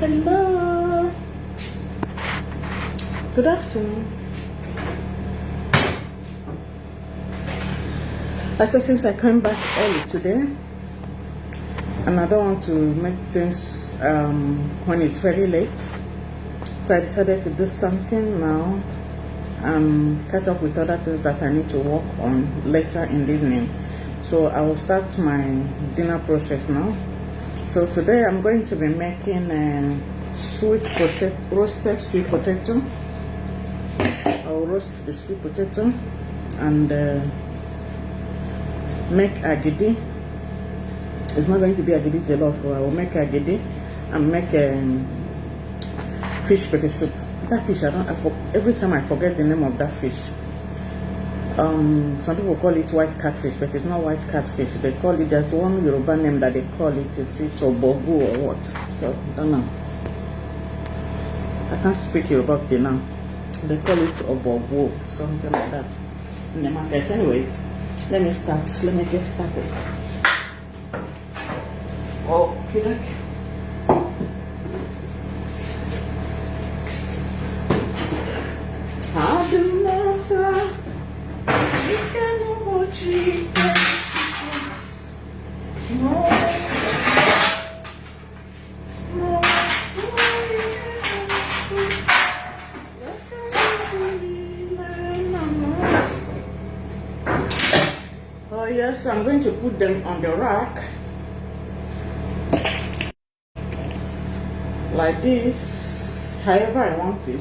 Hello. Good afternoon. I said since I came back early today, and I don't want to make things when it's very late, so I decided to do something now and catch up with other things that I need to work on later in the evening. So I will start my dinner process now. So today I'm going to be making roasted sweet potato. I'll roast the sweet potato and make agidi. It's not going to be agidi jollof. I will make agidi and make fish pepper soup. That fish, every time I forget the name of that fish. Some people call it white catfish, but it's not white catfish. They call it, there's one Yoruba name that they call it, is it obogu or what? So I don't know. I can't speak Yoruba till now. They call it obogu, something like that in the market. Anyways, let me get started. Okay. I do not you can watch it. No. Oh yes, I'm going to put them on the rack like this, however I want it.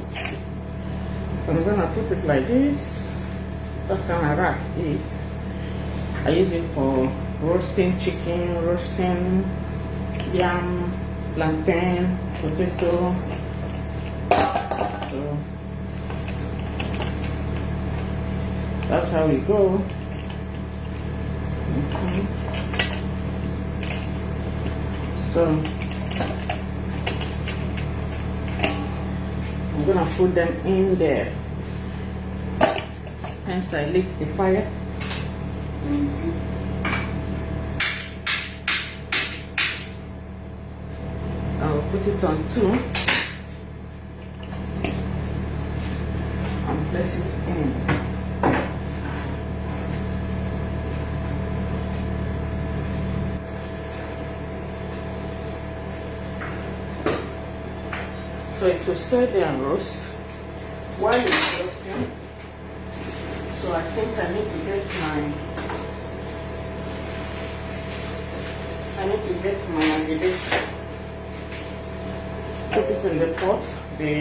So I'm gonna put it like this. That's how my rack is. I use it for roasting chicken, roasting yam, plantain, potato. So that's how we go. So I'm gonna put them in there. Hence I lit the fire. I'll put it on 2 and place it in. So it will stir there and roast. While it's roasting, so I think I need to get my agidi. Put it in the pot. The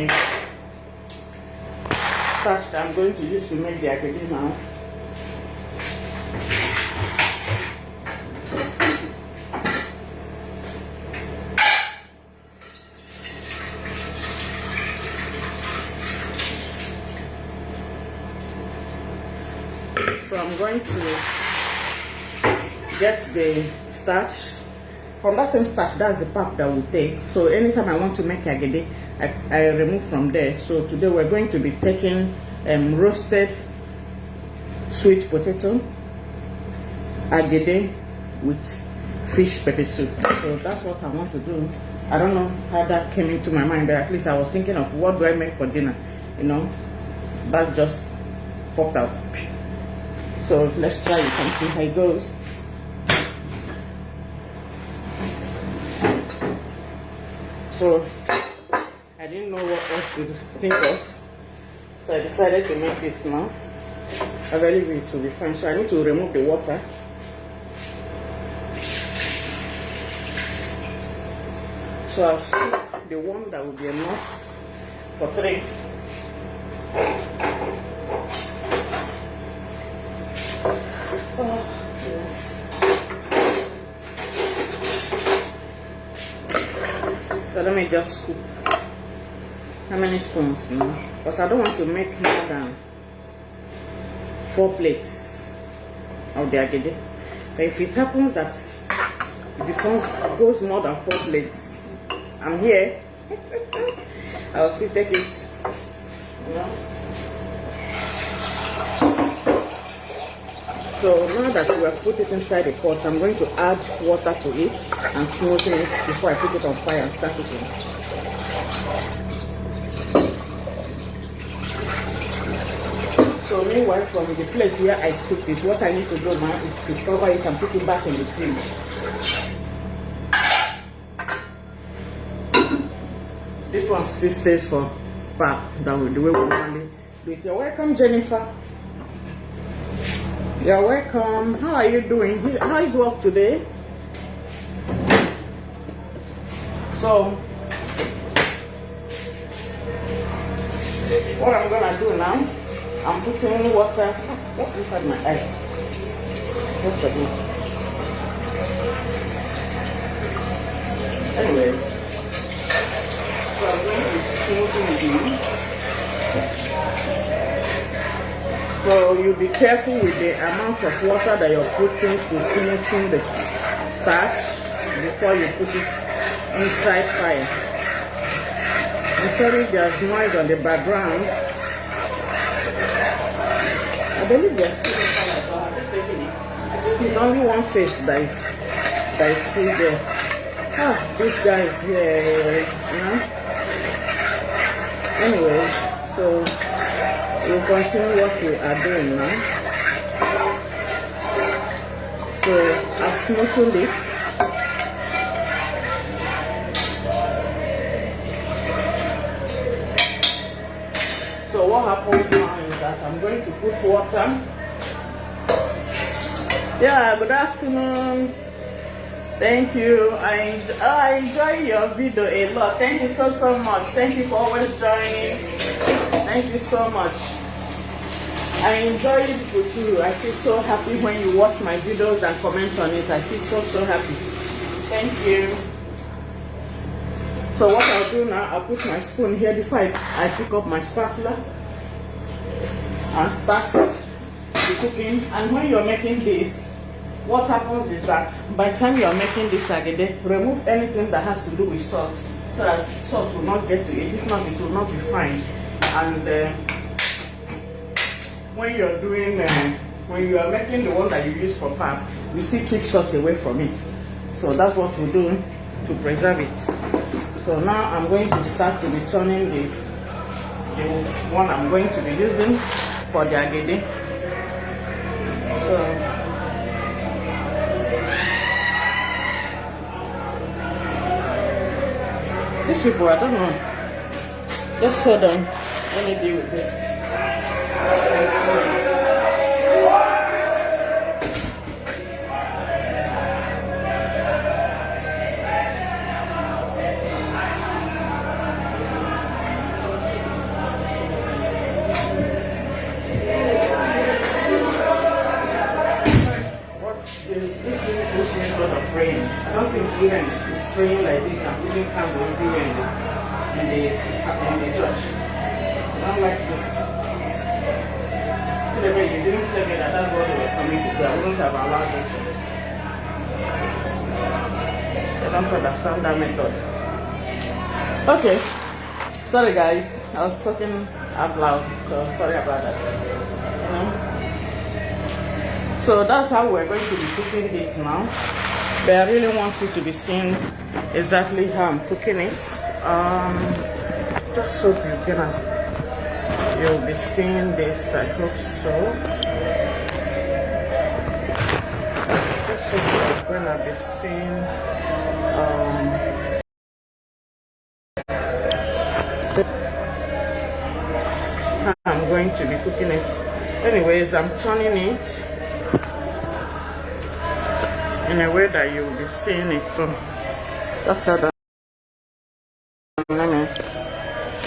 starch that I'm going to use to make the agidi now. So I'm going to get the starch. From that same starch, that's the pap that we take. So anytime I want to make agidi, I remove from there. So today we're going to be taking roasted sweet potato agidi with fish pepper soup. So that's what I want to do. I don't know how that came into my mind, but at least I was thinking of what do I make for dinner. You know, that just popped out. So let's try it and see how it goes. So I didn't know what else to think of, so I decided to make this now. I believe it will be fine. So I need to remove the water. So I'll scoop the one that will be enough for 3. Oh, yes. So let me just scoop. How many spoons now? Because I don't want to make more than 4 plates of the agidi. But if it happens that it goes more than 4 plates, I'm here. I'll still take it. You know? So now that we have put it inside the pot, I'm going to add water to it and smoothen it before I put it on fire and start cooking. So meanwhile, from the place where I cooked it, what I need to do now is to cover it and put it back in the fridge. This one still stays for pap, that will the way we normally do it. You're welcome, Jennifer. You're welcome. How are you doing? How is work today? So what I'm gonna do now, I'm putting water. What inside my eye? What's the deal? Anyway, so I'm going to be smoothing it now. So you be careful with the amount of water that you're putting to smoothen the starch before you put it inside fire. I'm sorry there's noise on the background. I believe they're still in fire, so I'm not taking it. I think it's only one face that is still there. Ah, this guy is here, you know. Anyways, so we'll continue what we are doing now. So I've smoothened it. So what happens now is that I'm going to put water. Yeah, good afternoon. Thank you. I enjoy your video a lot. Thank you so much. Thank you for always joining. Thank you so much. I enjoy it too. I feel so happy when you watch my videos and comment on it. I feel so happy. Thank you. So what I'll do now, I'll put my spoon here before I pick up my spatula and start the cooking. And when you're making this, what happens is that by the time you're making this agede, remove anything that has to do with salt, so that salt will not get to it. If not, it will not be fine. And when you're doing, when you are making the one that you use for pap, you still keep salt away from it. So that's what we're doing to preserve it. So now I'm going to start to be turning the one I'm going to be using for the agede. So these people, I don't know. Just hold on. Let me deal with this. I don't think even spraying like this and putting candle everywhere in the church. I don't like this. Anyway, you didn't tell me that that's what they were coming to do. I wouldn't have allowed this. I don't understand that method. Okay. Sorry guys, I was talking out loud, so sorry about that. So that's how we're going to be cooking this now. But I really want you to be seeing exactly how I'm cooking it. Just hope you'll be seeing this. I hope so. Just hope you're gonna be seeing how I'm going to be cooking it. Anyways, I'm turning it in a way that you'll be seeing it. So that's how that. Let me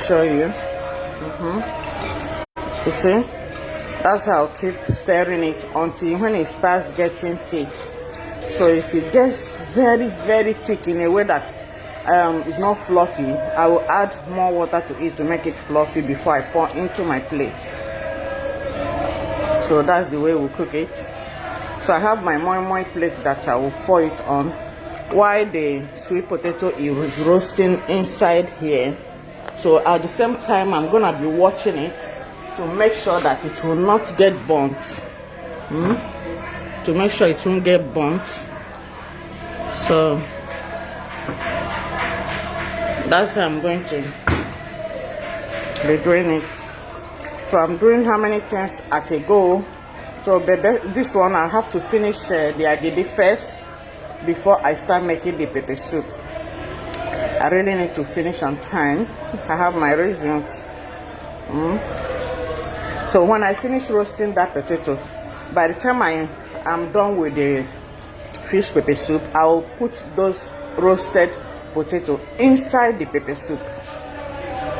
show you. You see, that's how I'll keep stirring it until when it starts getting thick. So if it gets very thick in a way that it's not fluffy, I will add more water to it to make it fluffy before I pour into my plate. So that's the way we'll cook it. So I have my moi moi plate that I will pour it on while the sweet potato is roasting inside here. So at the same time, I'm gonna be watching it to make sure that it will not get burnt. To make sure it won't get burnt. So that's how I'm going to be doing it. So I'm doing how many things at a go. So this one I have to finish the agidi first before I start making the pepper soup. I really need to finish on time. I have my reasons. So when I finish roasting that potato, by the time I'm done with the fish pepper soup, I'll put those roasted potato inside the pepper soup.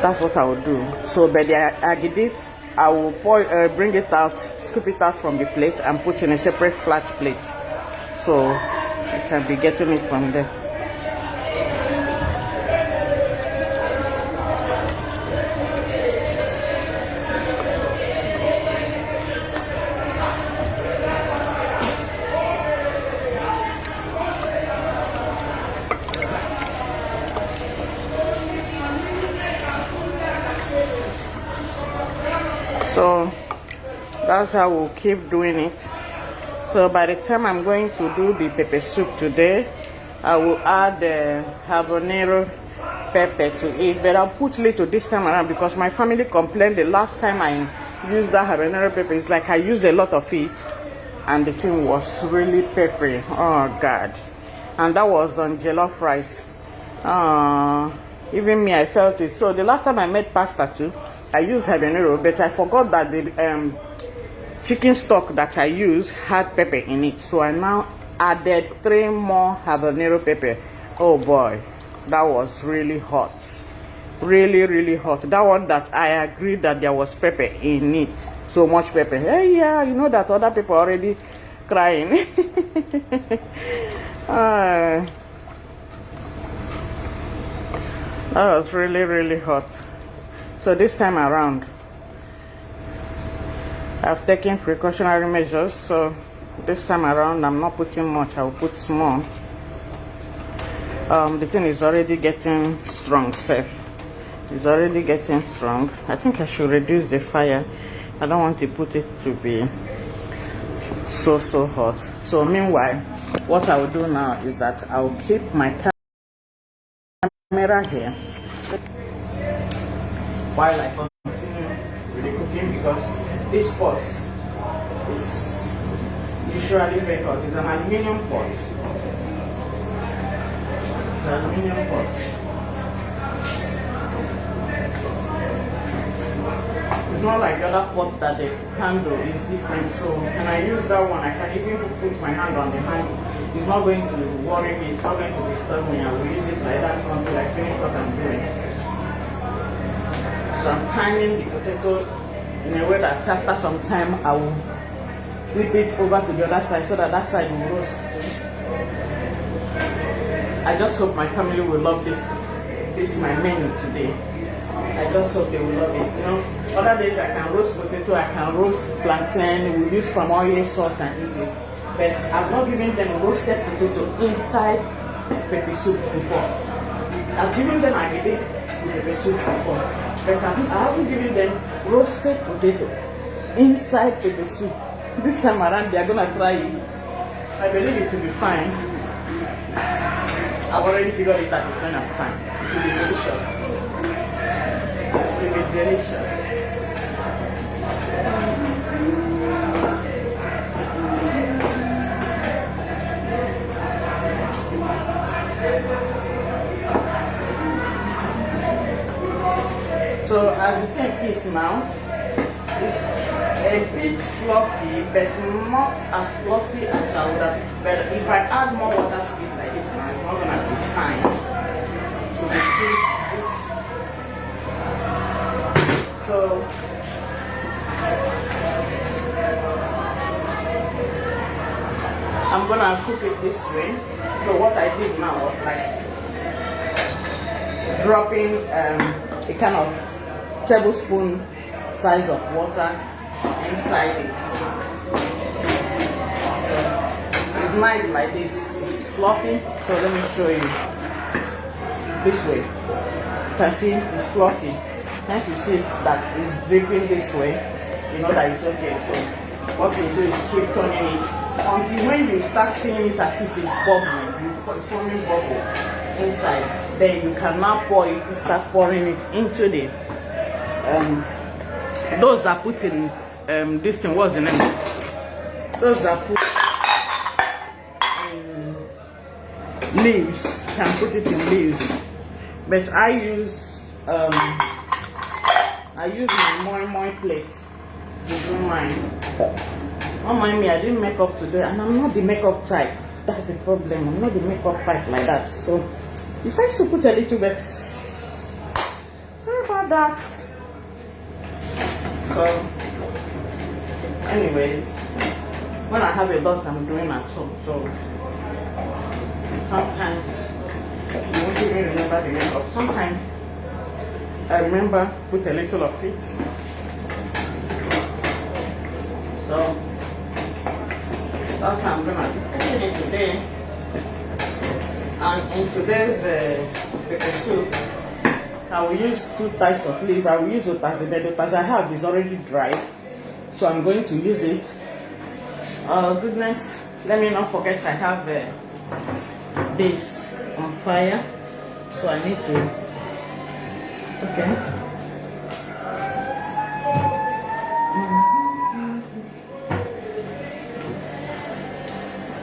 That's what I will do. So by the agidi, I will bring it out, scoop it out from the plate and put in a separate flat plate. So you can be getting it from there. So that's how we'll keep doing it. So by the time I'm going to do the pepper soup today, I will add the habanero pepper to it, but I'll put little this time around because my family complained the last time I used that habanero pepper. It's like I used a lot of it and the thing was really peppery. Oh God. And that was on jollof rice. Even me, I felt it. So the last time I made pasta too, I used habanero, but I forgot that the chicken stock that I used had pepper in it. So I now added 3 more habanero pepper. Oh boy, that was really hot. Really hot. That one that I agreed that there was pepper in it. So much pepper. Hey, yeah, you know that other people already crying. That was really hot. So this time around, I've taken precautionary measures. So this time around, I'm not putting much. I will put small. The thing is already getting strong. Safe. It's already getting strong. I think I should reduce the fire. I don't want to put it to be so hot. So meanwhile, what I will do now is that I will keep my camera here while I continue with the cooking, because this pot is usually very hot. It's an aluminium pot. It's an aluminium pot. It's not like the other pot that the handle is different. So when I use that one, I can even put my hand on the handle. It's not going to worry me. It's not going to disturb me. I will use it like that until I finish what I'm doing. So I'm timing the potato in a way that after some time I will flip it over to the other side so that that side will roast. I just hope my family will love this. This is my menu today. I just hope they will love it. You know, other days I can roast potato, I can roast plantain, we use palm oil sauce and eat it. But I've not given them roasted potato inside pepper soup before. I've given them agidi with pepper soup before. But I haven't given them roasted potato inside pepper soup. This time around, they are gonna try it. I believe it will be fine. I've already figured it out. It's gonna be fine. It will be delicious. It will be delicious. So as the thing is now, it's a bit fluffy, but not as fluffy as I would have. But if I add more water to it like this now, it's not gonna be fine. To be too. So I'm gonna cook it this way. So what I did now was like dropping a kind of tablespoon size of water inside it. It's nice like this. It's fluffy. So let me show you this way. You can see it's fluffy. Once you see that it's dripping this way, you know that it's okay. So what you do is keep turning it until when you start seeing it as if it's bubbling, it's forming bubble inside. Then you can now pour it, start pouring it into the those that put in this thing, what's the name? Those that put in leaves can put it in leaves, but I use my moi plate to do mine. Don't mind me, I didn't make up today, and I'm not the makeup type. That's the problem. I'm not the makeup type like that. So if I should put a little bit, sorry about that. So anyways, when I have a lot I'm doing at home, so sometimes you won't even remember the makeup. Sometimes I remember put a little of it. So that's how I'm gonna be cooking it today. And in today's pepper soup, I will use 2 types of leaf. I will use otazi, but the otazi I have is already dried, so I'm going to use it. Oh goodness, let me not forget I have this on fire, so I need to. Okay.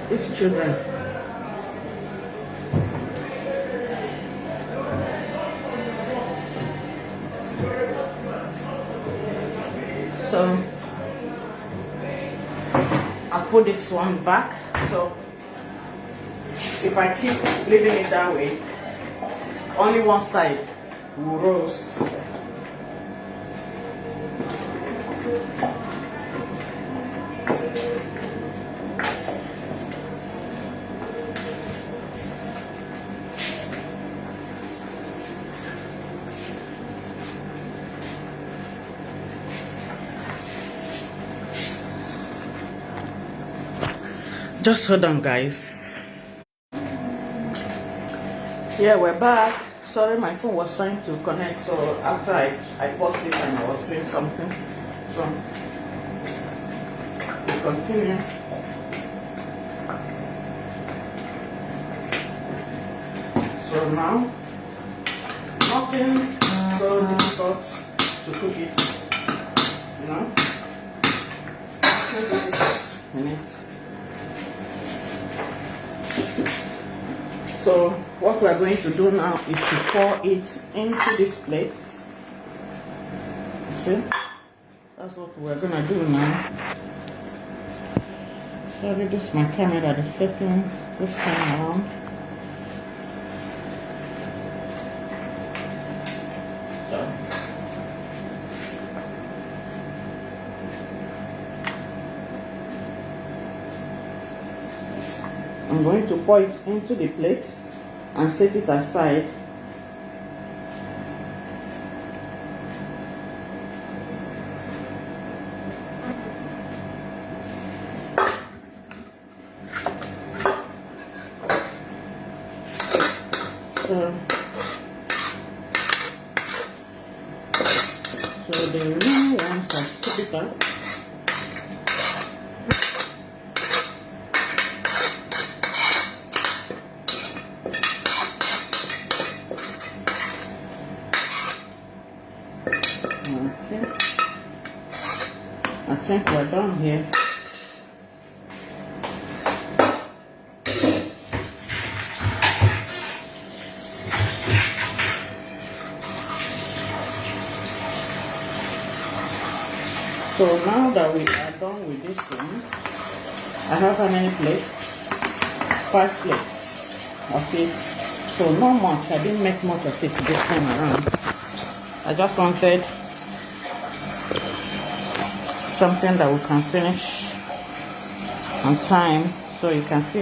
These children. So I'll put this one back. So if I keep leaving it that way, only one side will roast. Just hold on, guys. Yeah, we're back. Sorry, my phone was trying to connect, so after I paused it and I was doing something, so we continue. So now, nothing so difficult to cook it, you know, nothing difficult in it. So what we're going to do now is to pour it into these plates. You see? That's what we're gonna do now. Sorry, this is my camera that is setting this time around. So I'm going to pour it into the plate and set it aside. So the remaining ones are scoop it up. Okay, I think we're done here. So now that we are done with this one, I have how many plates? 5 plates of it. So not much. I didn't make much of it this time around. I just wanted something that we can finish on time. So you can see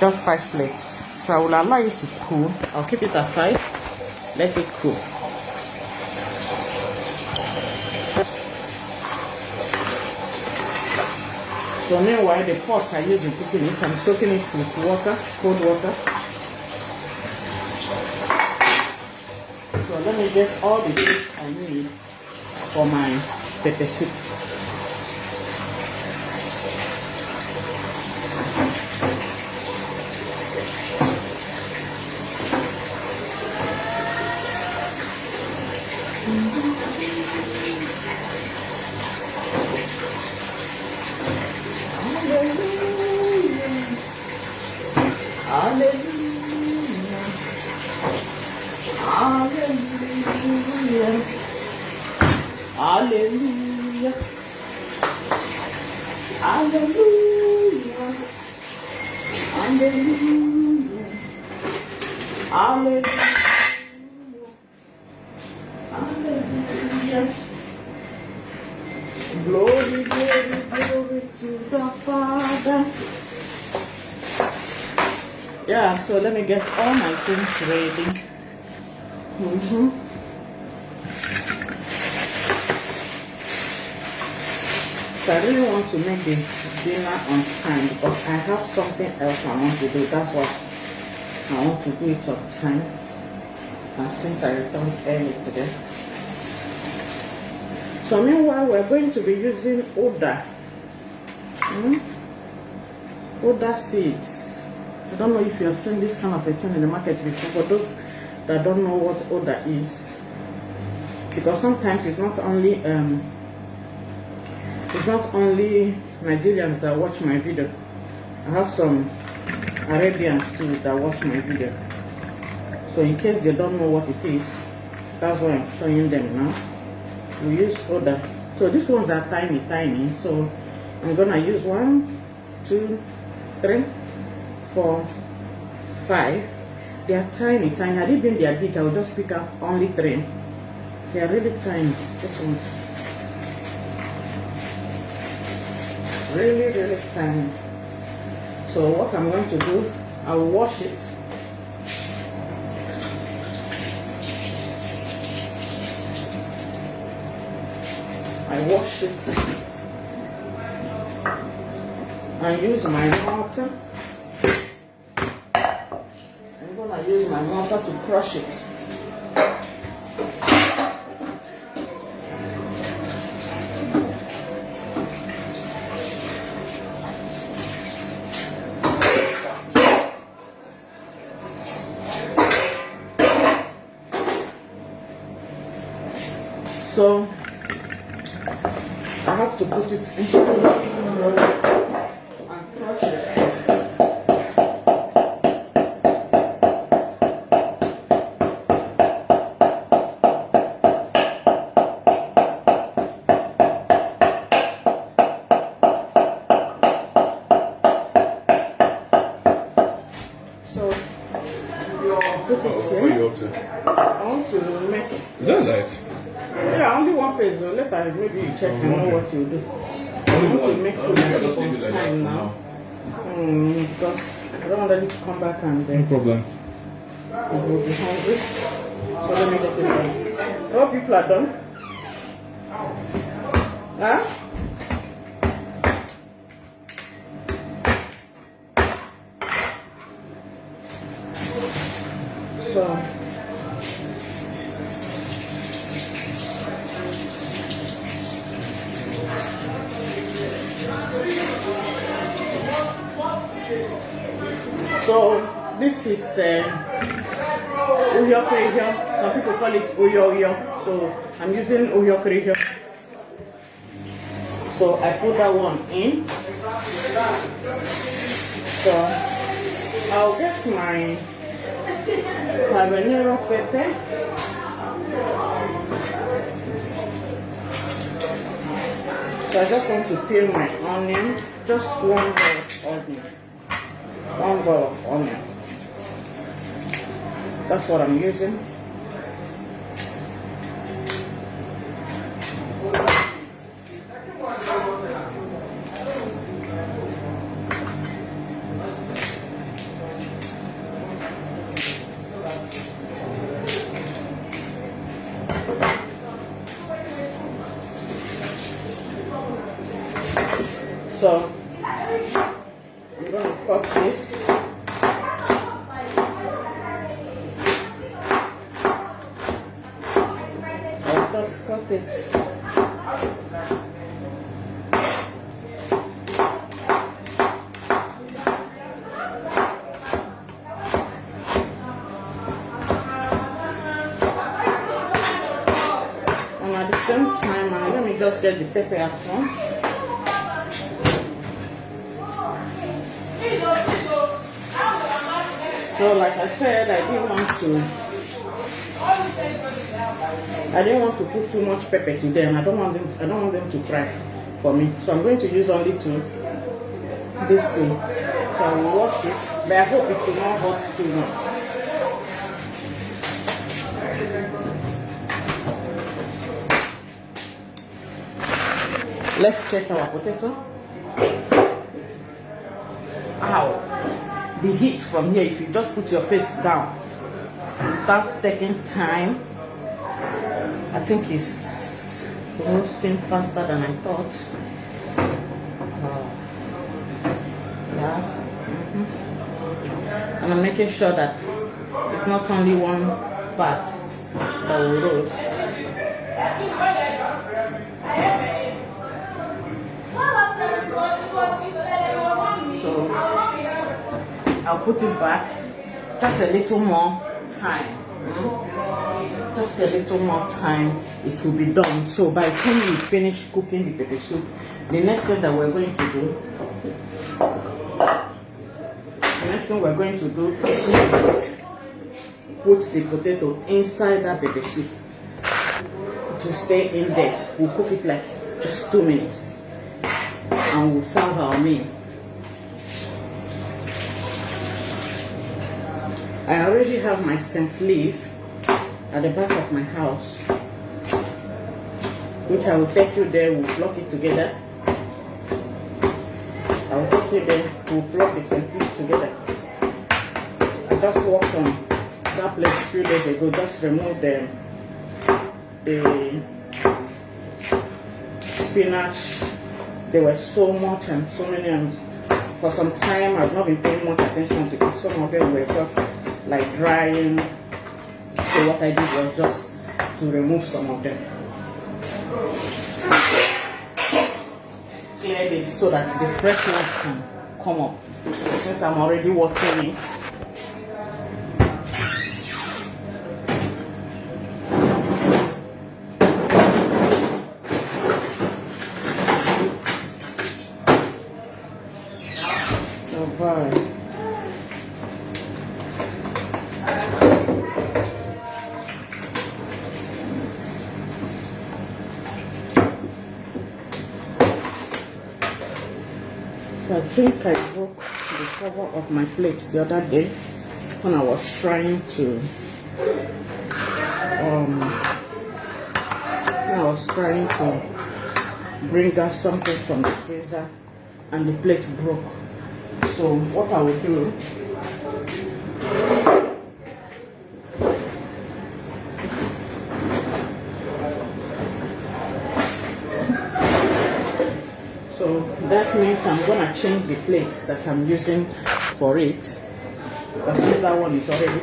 just 5 plates. So I will allow it to cool. I'll keep it aside, let it cool. So meanwhile, the pot I use in cooking it, I'm soaking it with water, cold water. So let me get all the things I need for my pepper soup. Hallelujah. Hallelujah. Hallelujah. Hallelujah. Hallelujah. Hallelujah. Glory, glory, glory to the Father. Yeah, so let me get all my things ready. So I really want to make the dinner on time because I have something else I want to do. That's what I want to do it on time. And since I returned early today. So meanwhile, we're going to be using Oda. Oda seeds. I don't know if you have seen this kind of a thing in the market before. For those that don't know what Oda is, because sometimes it's not only Nigerians that watch my video. I have some Arabians too that watch my video. So in case they don't know what it is, that's what I'm showing them now. We use Oda. So these ones are tiny. So I'm gonna use 1, 2, 3, 4, 5. They are tiny. Had it been their big, I would just pick up only 3. They are really tiny. This one's really tiny. So what I'm going to do, I'll wash it. I wash it and use my mortar. I'm gonna use my mortar to crush it. So I have to put it into the and crush it. So put it here. What are you up to? I want to make it. Is that light? Yeah, only one phase. So later maybe you check and know what you do. I want to make food on time now. Because I don't want them to come back and No problem. we will be hungry. So let me get it done. All people are done. Huh? So this is Uyo Krihyo. Some people call it Uyo. So I'm using Uyo Krihyo. So I put that one in. So I'll get my habanero pepper. So I just want to peel my onion, just 1 ball of onion. 1 ball of onion. That's what I'm using. So I'm going to cut this. I'll just cut it. And at the same time, let me just get the pepper at once. So like I said, I didn't want to I didn't want to put too much pepper to them. I don't want them to cry for me. So I'm going to use only these two. So I will wash it, but I hope it will not hot too much. Let's check our potato. Ow. The heat from here, if you just put your face down without taking time, I think it's roasting faster than I thought. Yeah. And I'm making sure that it's not only one part that will roast. So I'll put it back just a little more time. Just a little more time, it will be done. So by the time we finish cooking the pepper soup, the next thing that we're going to do, is put the potato inside that pepper soup to stay in there. We'll cook it like just 2 minutes, and we'll serve our meal. I already have my scent leaf at the back of my house, which I will take you there. We'll block it together. I will take you there. We'll block the scent leaf together. I just walked on that place a few days ago. Just remove the spinach. There were so much and so many, and for some time I've not been paying much attention to it. Some of them were just like drying. So what I did was just to remove some of them. Cleared it so that the fresh ones can come up. Since I'm already working it, I think I broke the cover of my plate the other day when I was trying to bring out something from the freezer, and the plate broke. So what I will do, so that means I'm gonna change the plate that I'm using for it, because if that one is already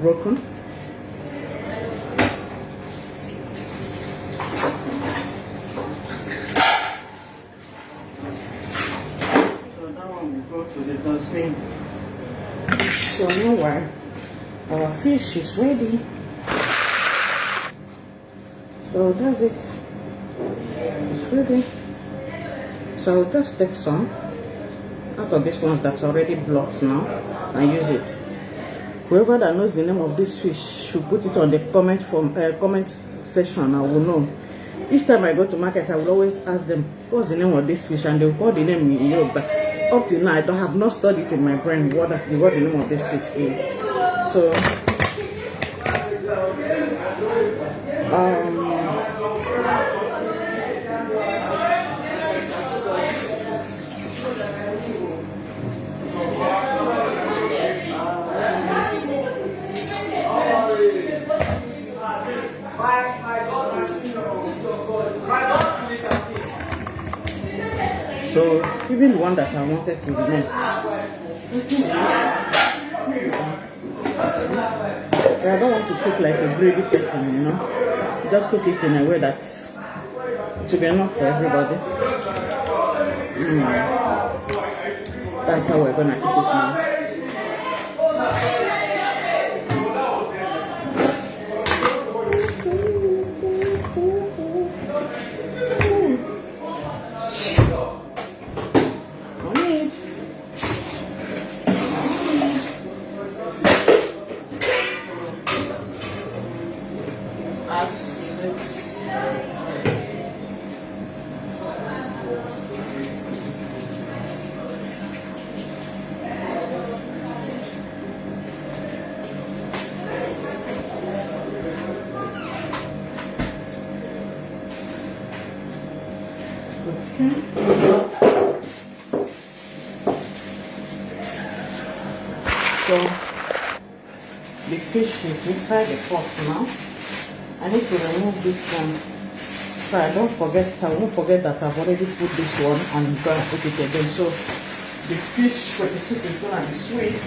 broken. So that one will go to the dustbin. So meanwhile, our fish is ready. So that's it. It's ready. So I'll just take some out of this one that's already blocked now and use it. Whoever that knows the name of this fish should put it on the comment section. I will know. Each time I go to market, I will always ask them, what's the name of this fish? And they will call the name in Yoruba. Up till now, I have not studied in my brain what the name of this fish is. So, so even the one that I wanted to remove, I don't want to cook like a greedy person, you know. Just cook it in a way that to be enough for everybody. That's how we're gonna cook it now. So the fish is inside the pot now. I need to remove this one so I won't forget that I've already put this one and go and put it again. So the fish with the soup is gonna be sweet.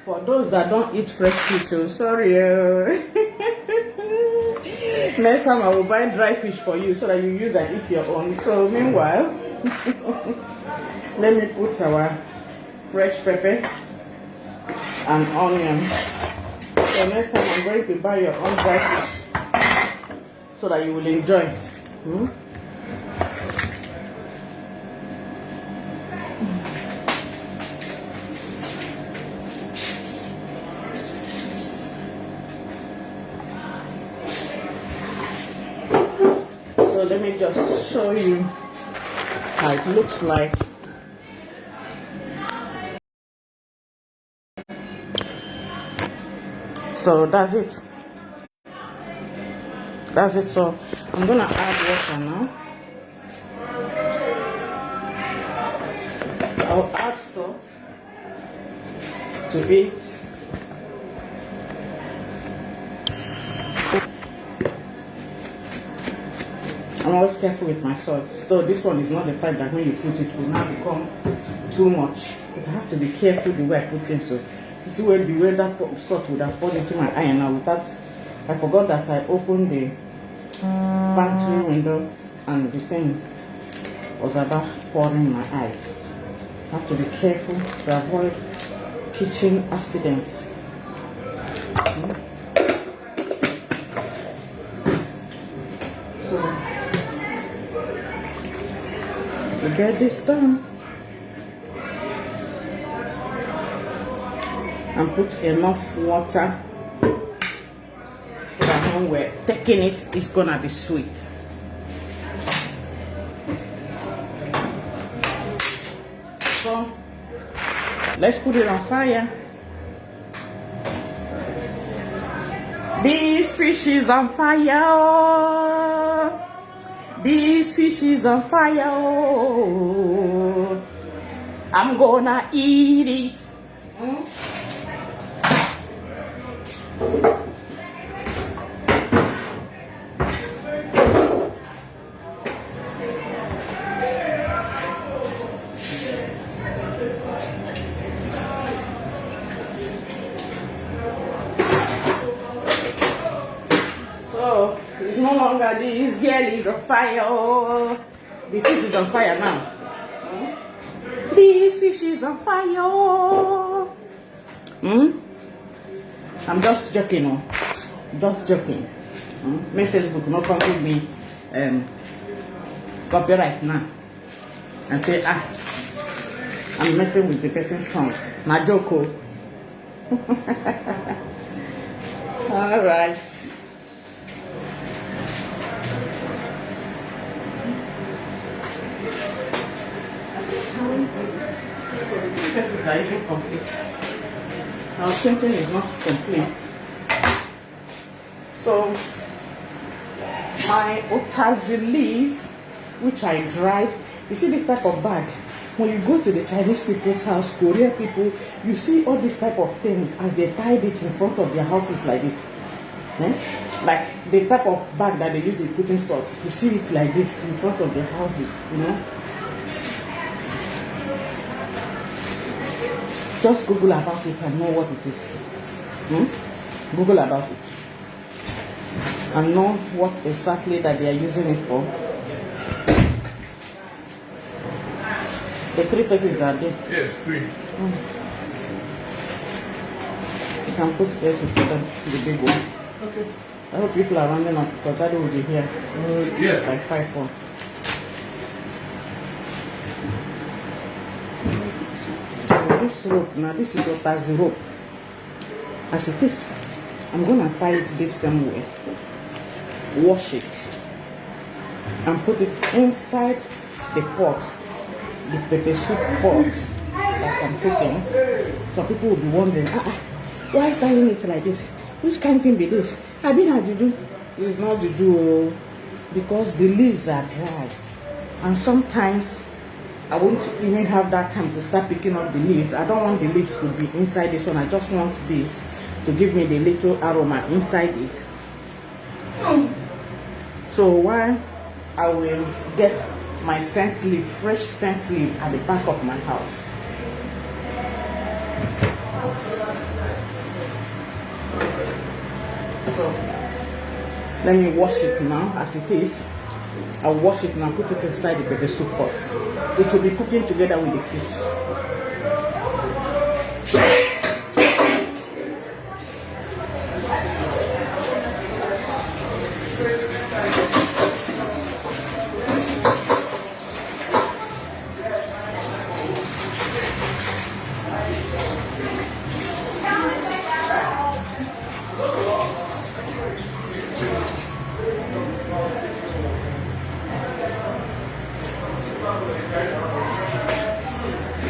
For those that don't eat fresh fish, so sorry. Next time I will buy dry fish for you so that you use and eat your own. So meanwhile, let me put our fresh pepper and onion. So next time I'm going to buy your own dry fish so that you will enjoy. So let me just show you how it looks like. So that's it. That's it. So I'm gonna add water now. I'll add salt to it. I'm always careful with my salt. So this one is not the type that when you put it will now become too much. You have to be careful the way I put things. So you see where the way that salt would have poured into my eye now without. I forgot that I opened the pantry window and the thing was about pouring my eye. I have to be careful to avoid kitchen accidents. So to get this done and put enough water so that when we're taking it, it's gonna be sweet. So let's put it on fire. This fish is on fire. This fish is on fire. I'm gonna eat it. So it's no longer this girl is on fire. The fish is on fire now. This fish is on fire. I'm just joking. Just joking. My Facebook no come give me copyright now and say I'm messing with the person's song. Na joke. All right. This is even complete. Our thinking is not complete. So my otazi leaf, which I dried, you see this type of bag. When you go to the Chinese people's house, Korean people, you see all this type of thing as they tied it in front of their houses like this. Like the type of bag that they use to put in salt. You see it like this in front of their houses, Just Google about it and know what it is. Google about it. And know what exactly that they are using it for. The 3 faces are there. Yes, 3. You can put this with the big one. Okay. I hope people are rounding up because Daddy will be here. Yeah. Like 5-4. So this rope, now this is otazi rope. As it is, I'm gonna tie it this same way. Wash it and put it inside the pot, the pepper soup pot that I'm cooking. So people will be wondering, why tying it like this? which kind of thing be this? I been had to do. It's not to do because the leaves are dry, and sometimes I won't even have that time to start picking up the leaves. I don't want the leaves to be inside this one. I just want this to give me the little aroma inside it. So while I will get my scent leaf, fresh scent leaf at the back of my house. So let me wash it now as it is. I'll wash it now, put it inside the pepper soup pot. It will be cooking together with the fish.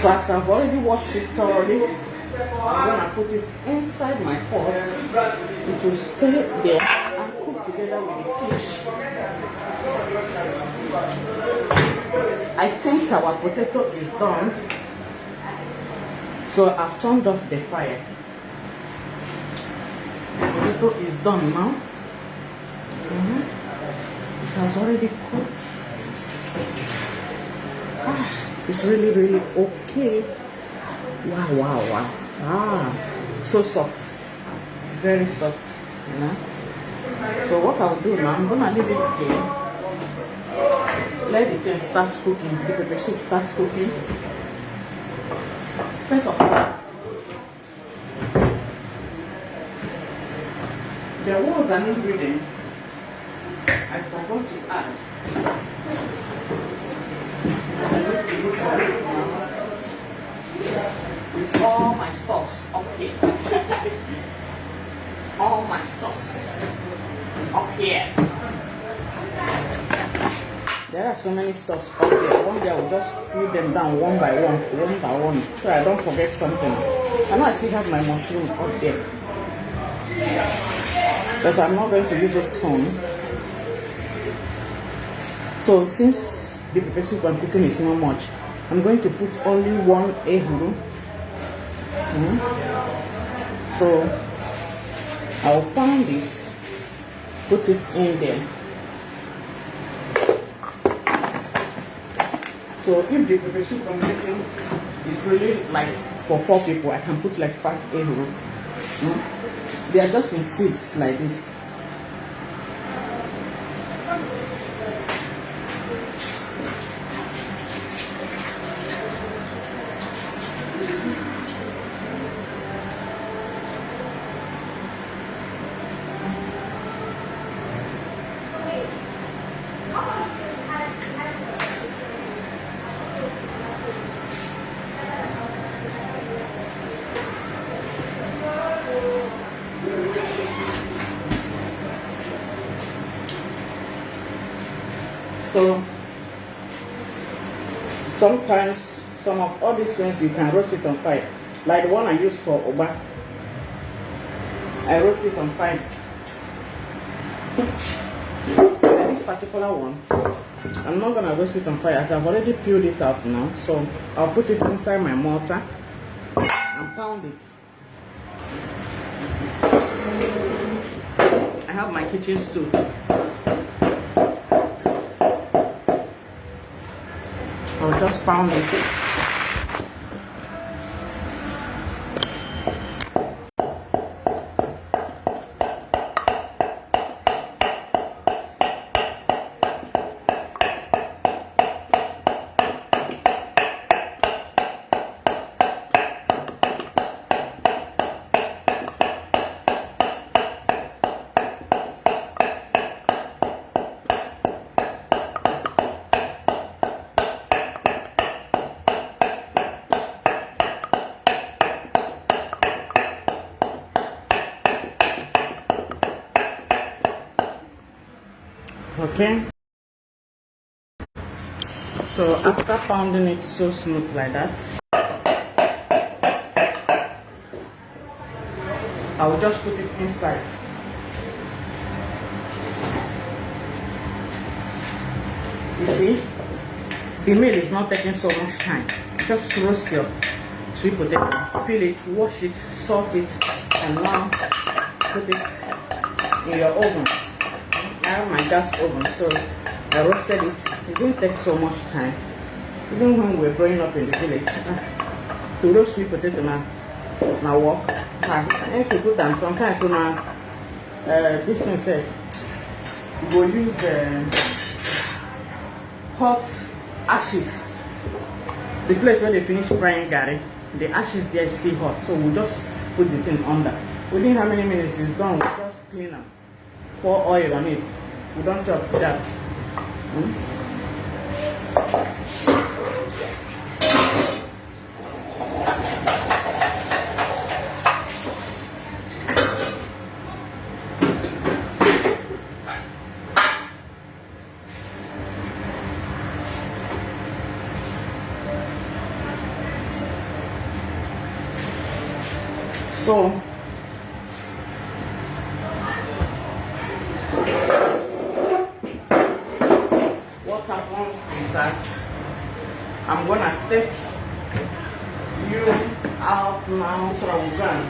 So as I've already washed it thoroughly, I'm gonna put it inside my pot. It will stay there and cook together with the fish. I think our potato is done. So I've turned off the fire. The potato is done now. It has already cooked. It's really okay. Wow. So soft. Very soft, you know. So what I'll do now, I'm gonna leave it there. Let the thing start cooking. The pepper soup starts cooking. First of all, there was an ingredient I forgot to add. With all my stuffs up here. All my stuffs up here. There are so many stuffs up here. One day I will just put them down one by one, so I don't forget something. I know I still have my mushroom up there, but I'm not going to use it soon. So since the pepper soup I'm cooking is not much, I'm going to put only one ehuru. So I'll pound it, put it in there. So if the pepper soup I'm making is really like for 4 people, I can put like 5 ehuru. They are just in seeds like this. So sometimes some of all these things you can roast it on fire. Like the one I use for oba, I roast it on fire. And this particular one, I'm not gonna roast it on fire as I've already peeled it out now. So I'll put it inside my mortar and pound it. I have my kitchen stove. I'll just pound it. Okay, so after pounding it so smooth like that, I will just put it inside. You see, the meal is not taking so much time. Just roast your sweet potato, peel it, wash it, salt it, and now put it in your oven. I have my gas oven, so I roasted it. It didn't take so much time. Even when we were growing up in the village, to roast sweet potato now work. If you put them sometimes, so now this thing says we will use hot ashes. The place where they finish frying gari, the ashes there is still hot, so we just put the thing under. Within how many minutes it's done, we just clean them, pour oil on it. We don't chop that. So what happens is that I'm gonna take you out now so I'm gonna.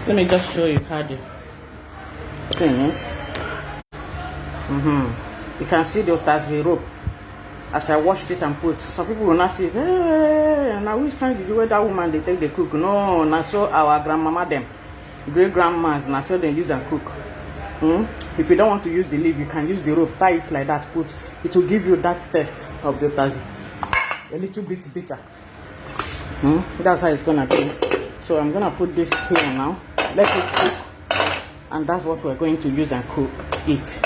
Let me just show you how the thing is. You can see the otazi rope as I washed it and put. Some people will not say, hey, now which kind did you wear that woman they take the cook? No, now so our grandmama them, great grandmas, now so they use and cook. If you don't want to use the leaf, you can use the rope, tie it like that, put it will give you that taste of the otazi. A little bit bitter. That's how it's gonna be. So I'm gonna put this here now. Let it cook. And that's what we're going to use and cook it.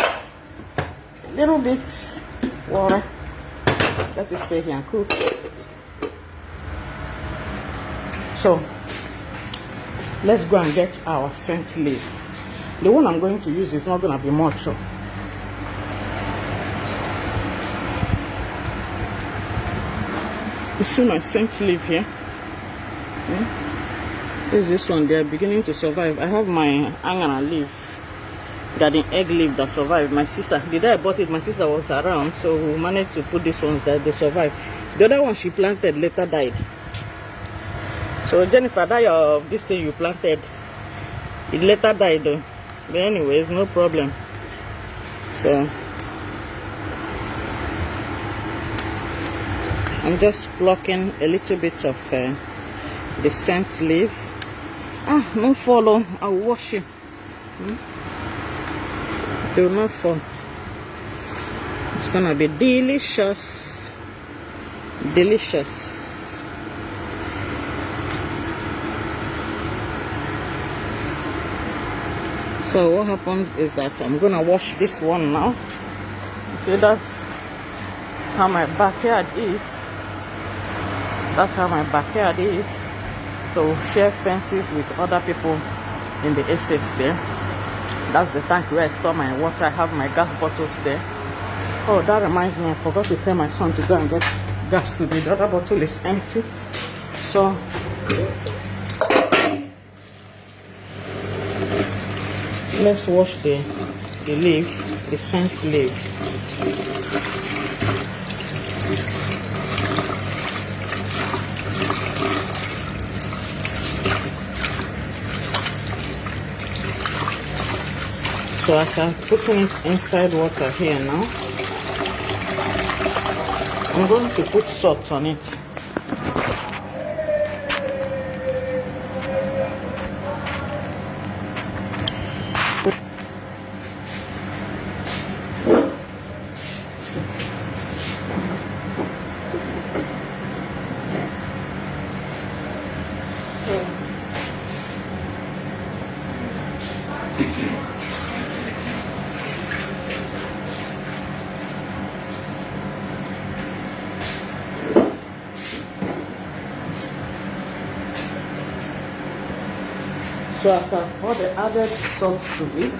Little bit water. Let it stay here and cook. So let's go and get our scent leaf. The one I'm going to use is not going to be much. So you see my scent leaf here? Is this one? They are beginning to survive. I have my angana leaf, garden egg leaf that survived. My sister, the day I bought it, my sister was around, so we managed to put these ones that they survived. The other one she planted later died. So Jennifer, that of this thing you planted, it later died though. But anyways, no problem. So I'm just plucking a little bit of the scent leaf. No fall. I'll wash it. It will not fall. It's gonna be delicious. Delicious. So what happens is that I'm gonna wash this one now. See, that's how my backyard is. That's how my backyard is. So share fences with other people in the estate there. That's the tank where I store my water. I have my gas bottles there. Oh, that reminds me, I forgot to tell my son to go and get gas today. The other bottle is empty. So let's wash the leaf, the scent leaf. So as I'm putting it inside water here now, I'm going to put salt on it. So as I've already added salt to it,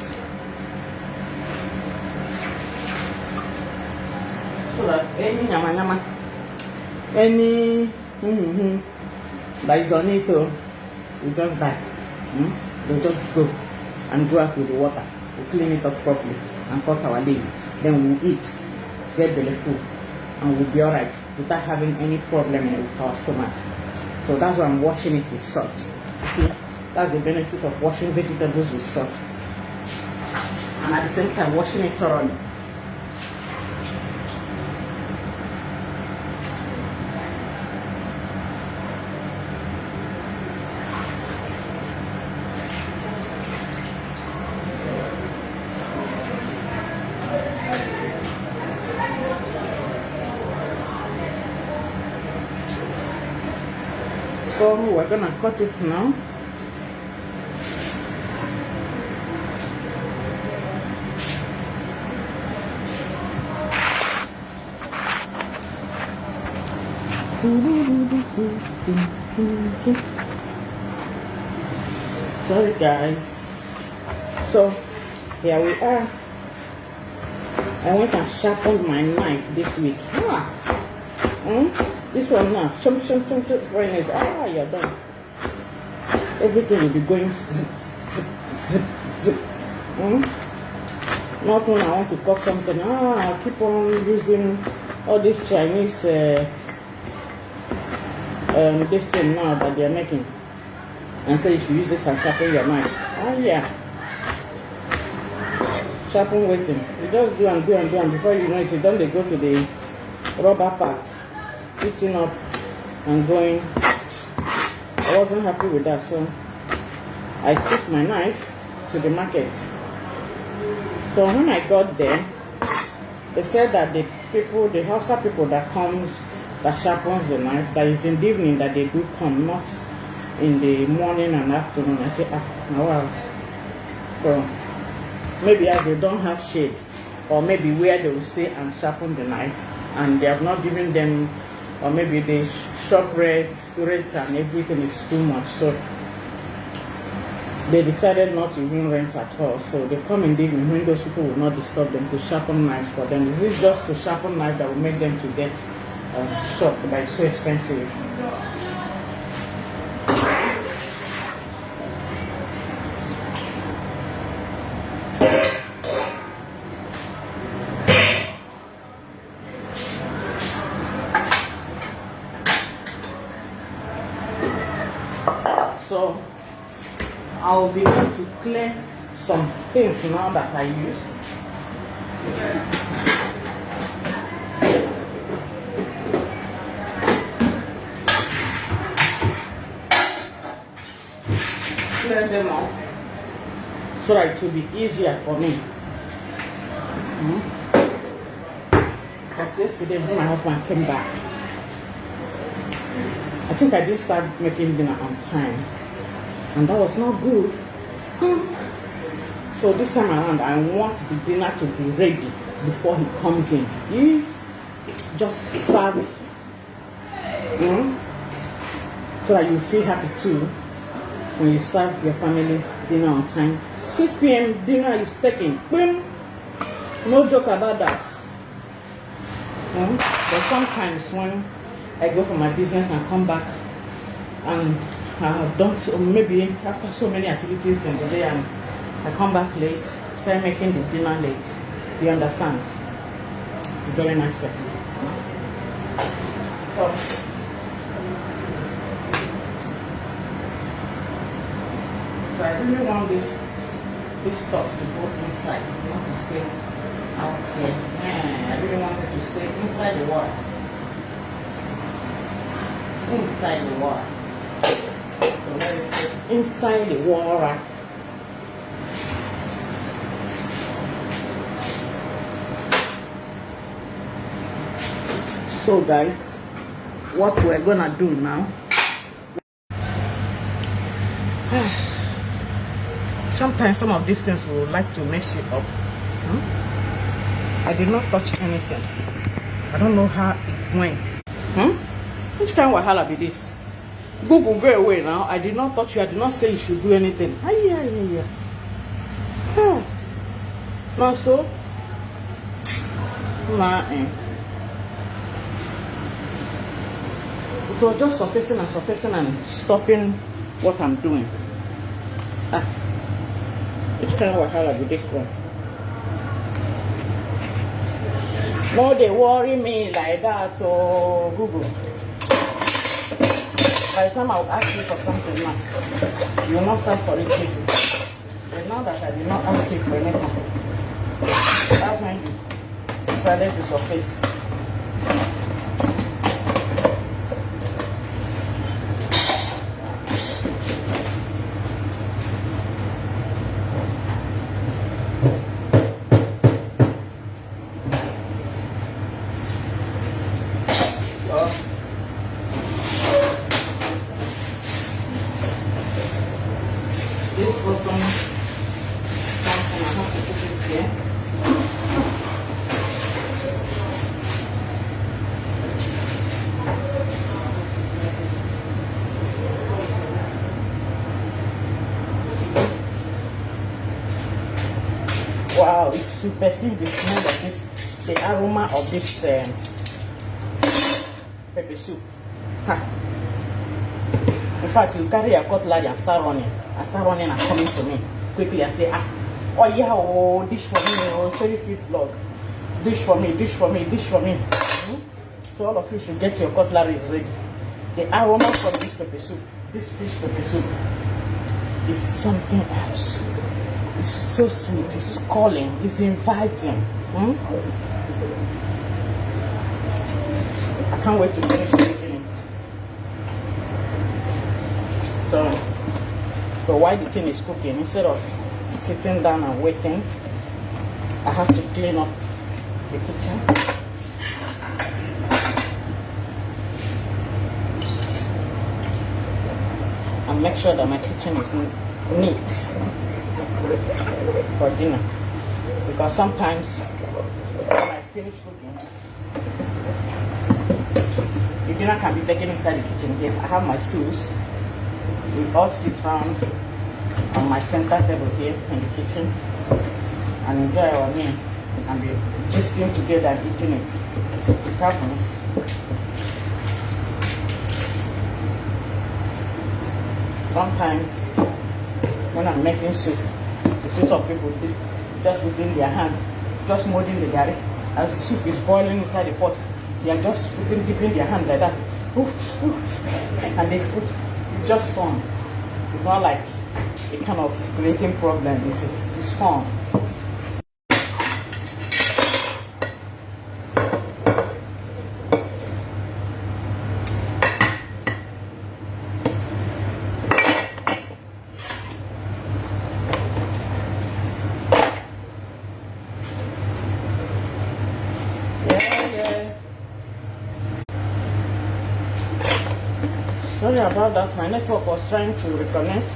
so that any nyama, any that is on it, will just die. They'll just go and go out with the water. We'll clean it up properly and cut our leaf. Then we'll eat, get belly full, and we'll be alright without having any problem with our stomach. So that's why I'm washing it with salt. You see, that's the benefit of washing vegetables with salt. And at the same time, washing it thoroughly. So we're gonna cut it now. Sorry guys. So here we are. I went and sharpened my knife this week. This one now, chum, when it's you're done. Everything will be going zip, zip, zip, zip. Not when I want to cut something. I keep on using all this Chinese this thing now that they're making, and so you should use it and sharpen your knife. Yeah, sharpen waiting. You just do and do and do, and before you know it, then they go to the rubber part, eating up and going. I wasn't happy with that, so I took my knife to the market. So when I got there, they said that the people, the Hausa people that comes, that sharpens the knife, that is in the evening that they do come, not in the morning and afternoon. I said, wow. So maybe as they don't have shade, or maybe where they will stay and sharpen the knife, and they have not given them, or maybe the shop rates and everything is too much, so they decided not to even rent at all. So they come in the evening when those people will not disturb them to sharpen knives for them. Is it just to sharpen knife that will make them to get shocked that it's so expensive? So I'll be able to clear some things now that I use. Clear them out so that it will be easier for me. Because yesterday when my husband came back, I think I didn't start making dinner on time, and that was not good. So this time around, I want the dinner to be ready before he comes in. He just serve, so that you feel happy too when you serve your family dinner on time. 6 p.m. dinner is taken. Boom. No joke about that. So sometimes when I go for my business and come back and I've done so, maybe after so many activities in the day, and I come back late, start making the dinner late. You understand? Very nice person. So I really want this stuff to go inside, not to stay out here. I really want it to stay inside the water. Inside the water. So let it stay inside the water. So guys, what we're gonna do now, sometimes some of these things will like to mess you up. I did not touch anything. I don't know how it went. Which kind of wahala be this? Google, go away now. I did not touch you. I did not say you should do anything. Now so, it was just surfacing and stopping what I'm doing. Which kind of wahala with this one? No, they worry me like that, oh, Google. By the time I will ask you for something now, you will not start for it later. But now that I did not ask you for anything, that's when you decided to surface. This bottom something I have to put it here. Wow, if you perceive the smell of this, the aroma of this pepper soup. Ha. In fact, you carry your cutlery and start running. And coming to me quickly and say, oh yeah, oh, dish for me, oh, 35th vlog. Dish for me, dish for me, dish for me. So all of you should get your cutlery ready. The aroma from this pepper soup, this fish pepper soup, is something else. It's so sweet, it's calling, it's inviting. I can't wait to finish eating it. So while the thing is cooking, instead of sitting down and waiting, I have to clean up the kitchen. And make sure that my kitchen is neat for dinner. Because sometimes when I finish cooking, the dinner can be taken inside the kitchen. Here I have my stools. We all sit around on my center table here in the kitchen and enjoy our meal and be gisting together and eating it. It happens. Sometimes when I'm making soup, you see some people just putting their hand, just molding the gari. As the soup is boiling inside the pot, they are just dipping their hand like that. And they put. It's just fun. It's not like a kind of creating problem. It's fun. Sorry about that, my network was trying to reconnect.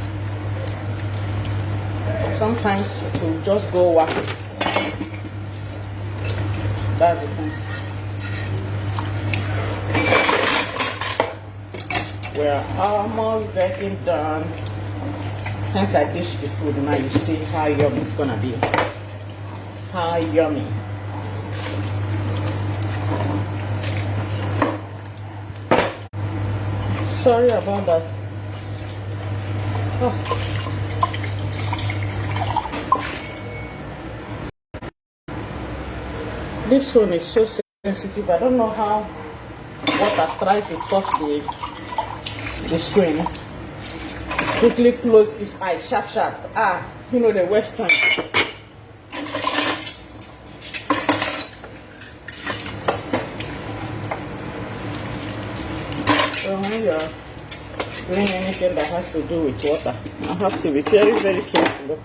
Sometimes it will just go wacky. That's the thing. We're almost getting done. Hence I dish the food. Now you see how yummy it's gonna be. How yummy. Sorry about that. Oh. This one is so sensitive. I don't know how water tried to touch the screen. Quickly close his eye, sharp. You know the Western. So when you're doing anything that has to do with water, I have to be very, very careful.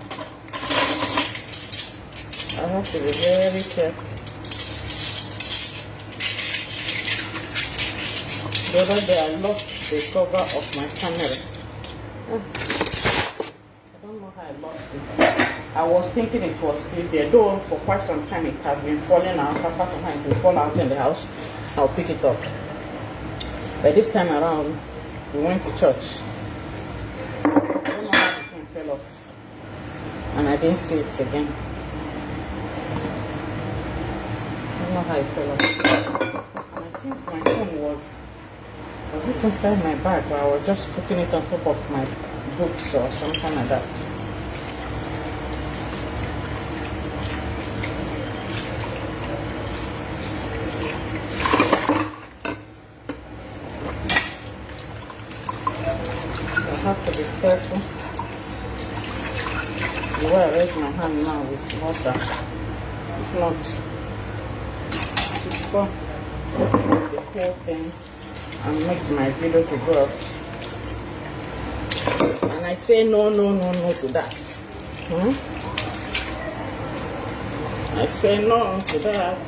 I have to be very careful. The other day I lost the cover of my camera. I don't know how I lost it. I was thinking it was still there, though for quite some time it has been falling out. After some time it will fall out in the house. I'll pick it up. But this time around, we went to church. I don't know how the thing fell off. And I didn't see it again. I don't know how it fell off. And I think my phone was it inside my bag, or I was just putting it on top of my books or something like that. I have to be careful. The way I raise my hand now with water. If not, to spoil the whole thing and make my video to go up. And I say no to that. I say no to that.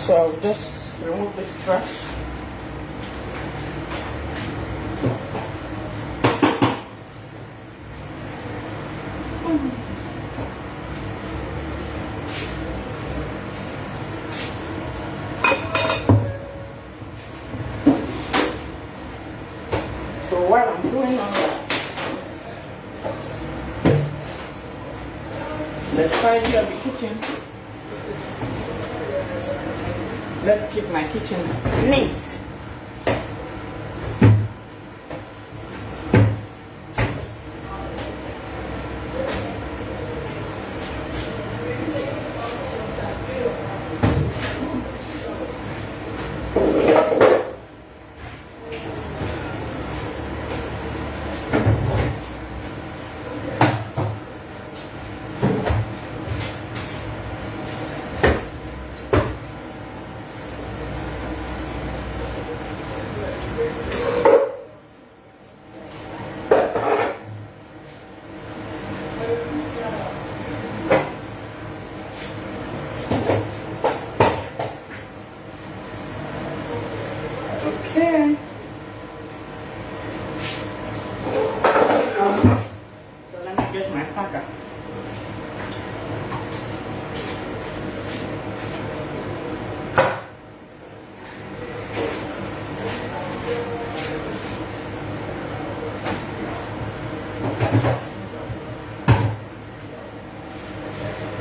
So I'll just remove this trash. So while I'm doing all that, let's tidy up the kitchen. Let's keep my kitchen neat. Okay. So let me get my packer.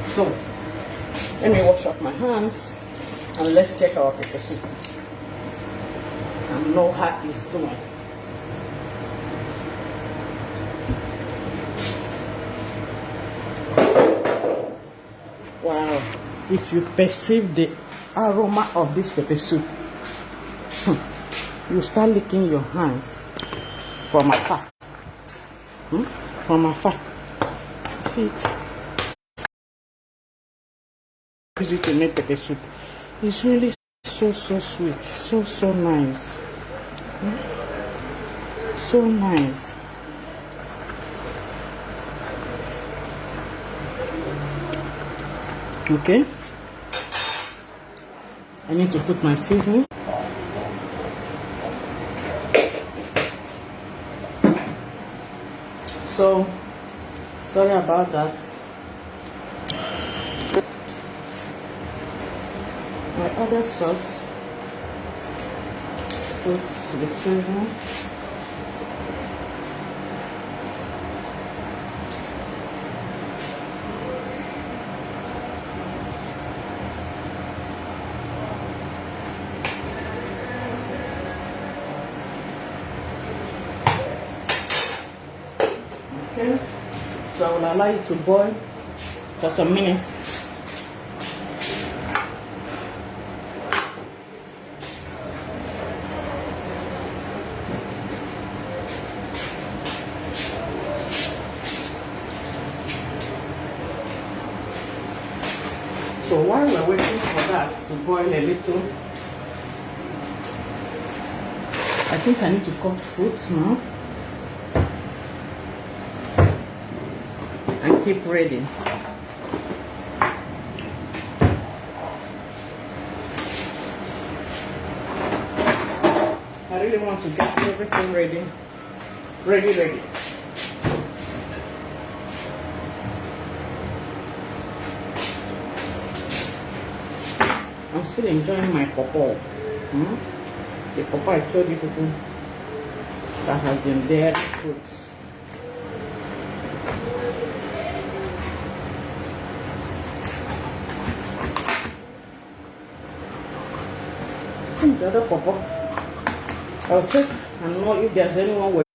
So let me wash up my hands and let's check our pepper soup and know how it's doing. Wow, if you perceive the aroma of this pepper soup, you start licking your hands from afar. From afar. See it? Easy to make pepper soup. It's really so sweet, so nice. So nice. Okay, I need to put my seasoning. So sorry about that. My other salt, put the seasoning. Okay, so I will allow it to boil for some minutes. So while we're waiting for that to boil a little, I think I need to cut fruit now and keep ready. I really want to get everything ready. Ready. still enjoying my pawpaw. The pawpaw I told you people that has been bearing fruits. The other pawpaw, I'll check and know if there's anyone with.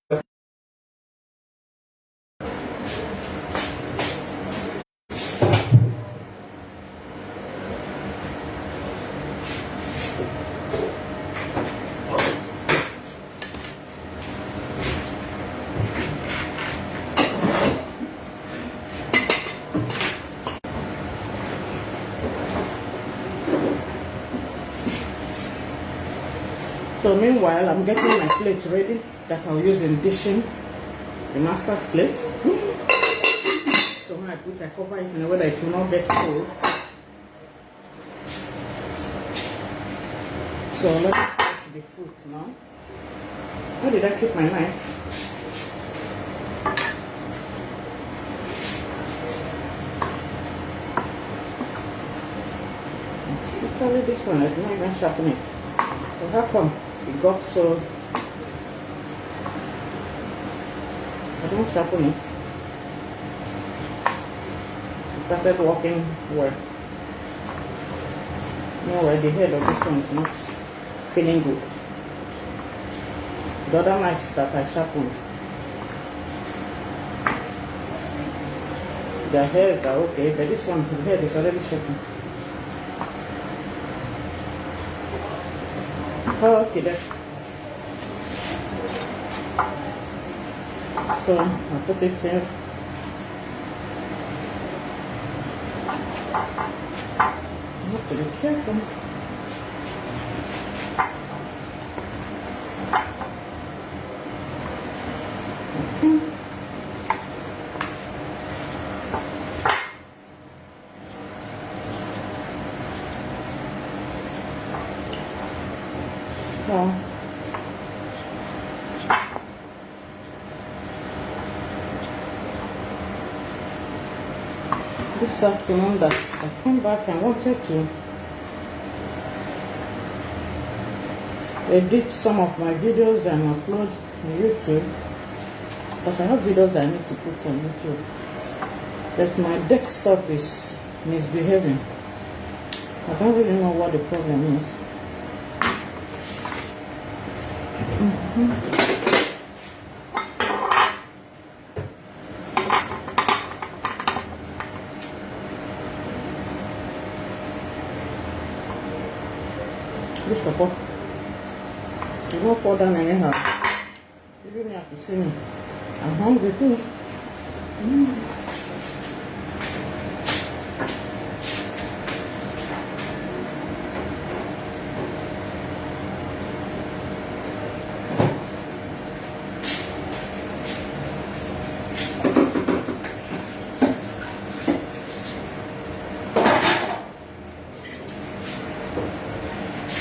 So meanwhile, I'm getting my plate ready that I'll use in dishing the master's plate. So when I cover it in a way that it will not get cold. So let's get to the fruit now. Where did I keep my knife? Actually, this one, I did not even sharpen it. So how come it got so? I don't sharpen it. It started working well. No, the head of this one is not feeling good. The other knives that I sharpened, their hairs are okay, but this one, the head is already shaking. Oh, okay, then. So I'll put it here. You have to be careful. This afternoon that I came back and wanted to edit some of my videos and upload on YouTube, because I have videos that I need to put on YouTube, but my desktop is misbehaving. I don't really know what the problem is. This papa, you won't fall down anyhow. You really have to see me. I'm hungry too.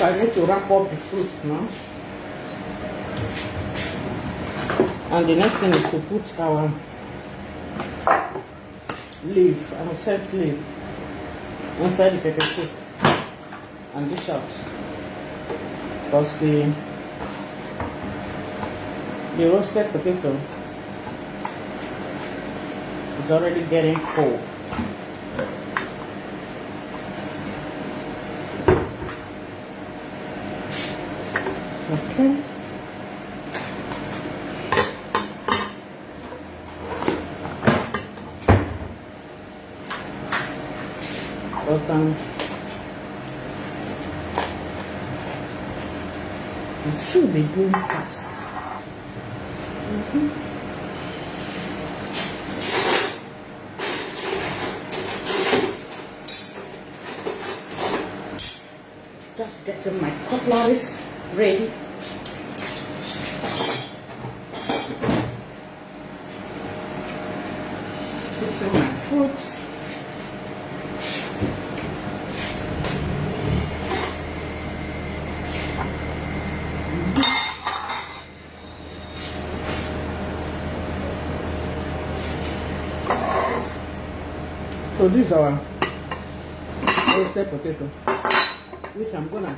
So I need to wrap up the fruits now. And the next thing is to put our leaf, our scent leaf, inside the pepper soup and dish out. Because the roasted potato is already getting cold. Okay. But it should be doing fast. Just getting my cutleries ready. Putting my fruits. So these are roasted potato. which I'm gonna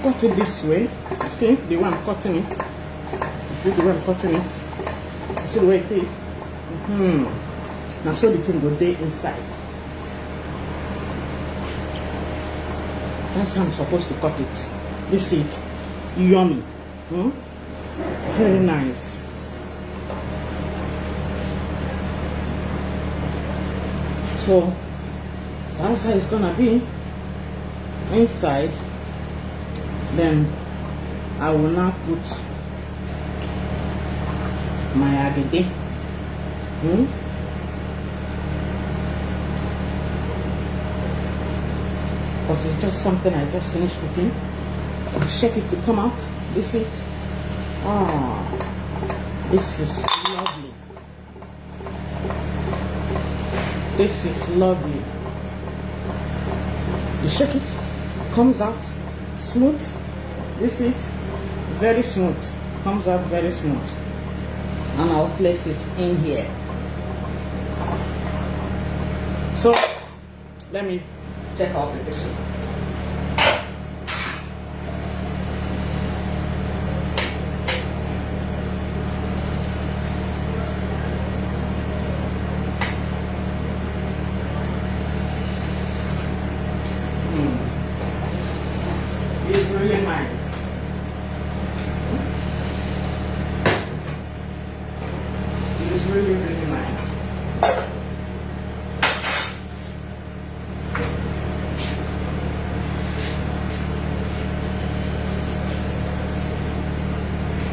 cut it this way. See the way I'm cutting it? You see the way I'm cutting it? You see the way it is? Now so the thing go day inside. That's how I'm supposed to cut it. You see it? Yummy. Very nice. So that's how it's gonna be inside. Then I will now put my agede. Because it's just something I just finished cooking. I'll shake it to come out. This is it. This is lovely. This is lovely. You shake it, comes out smooth. This is it, very smooth. Comes out very smooth. And I'll place it in here. So let me check out the soup. It's really nice. It's really, really nice.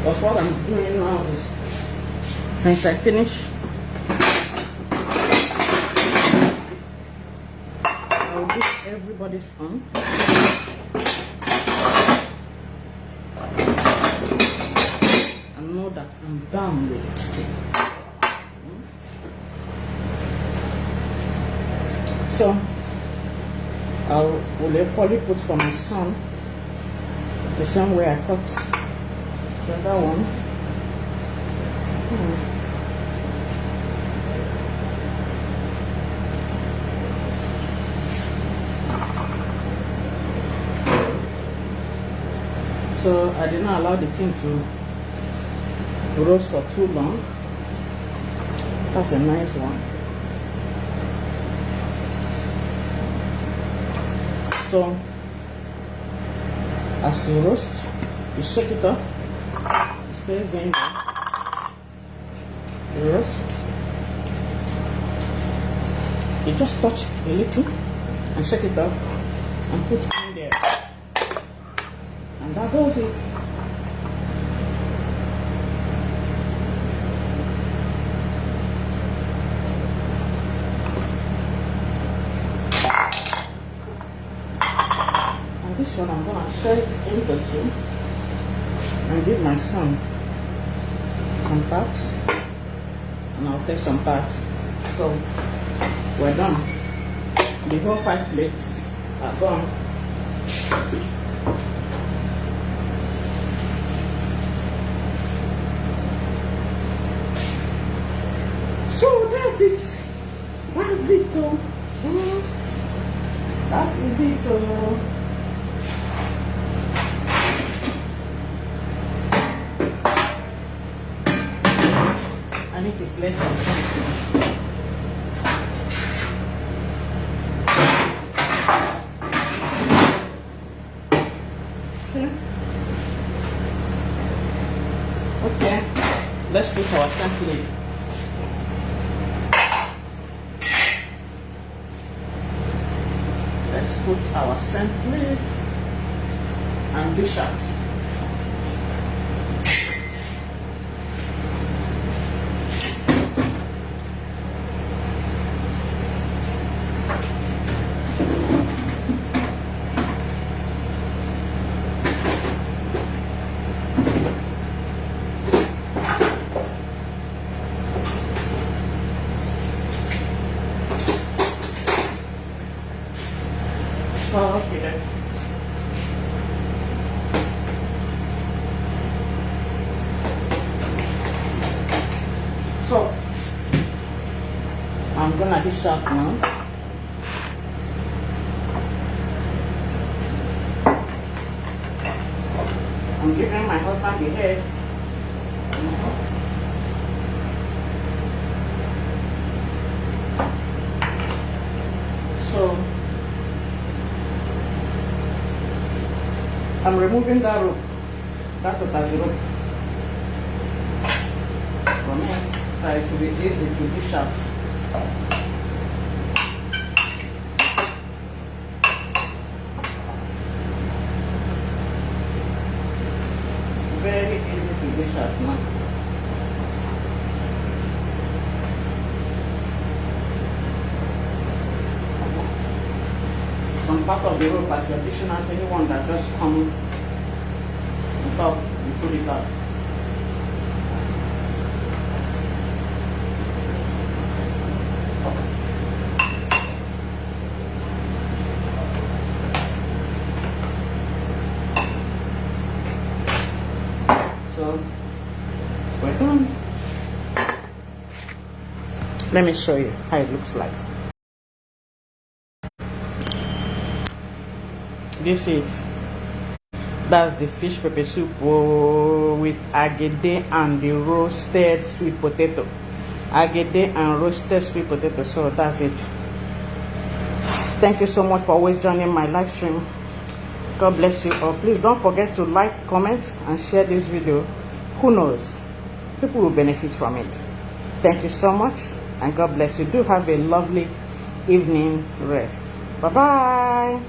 But what I'm doing now is, once I finish, I'll dish everybody's on. And know that I'm done with it. So I will probably put for my son the same way I cut the other one. So I did not allow the thing to roast for too long. That's a nice one. So as you roast, you shake it up, it stays in there. You roast, you just touch a little and shake it up and put it in there, and that does it. This one I'm gonna share it into two and give my son some parts, and I'll take some parts. So we're done. The whole 5 plates are gone. So that's it. That's it. That is it. I need to place something. Okay. Let's put our sampling. Let's put our sampling and dish out. Okay then. So I'm gonna dish out now. I'm giving my husband the head. So I'm removing that rope, that total rope from it, so it will be easy to dish out. Very easy to dish out now. Some part of the rope as you're dishing out anyone that just come on top, you put it out. So we're done. Let me show you how it looks like. This is that's the fish pepper soup with agede and the roasted sweet potato. Agede and roasted sweet potato. So that's it. Thank you so much for always joining my live stream. God bless you all. Please don't forget to like, comment, and share this video. Who knows? People will benefit from it. Thank you so much, and God bless you. Do have a lovely evening rest. Bye-bye.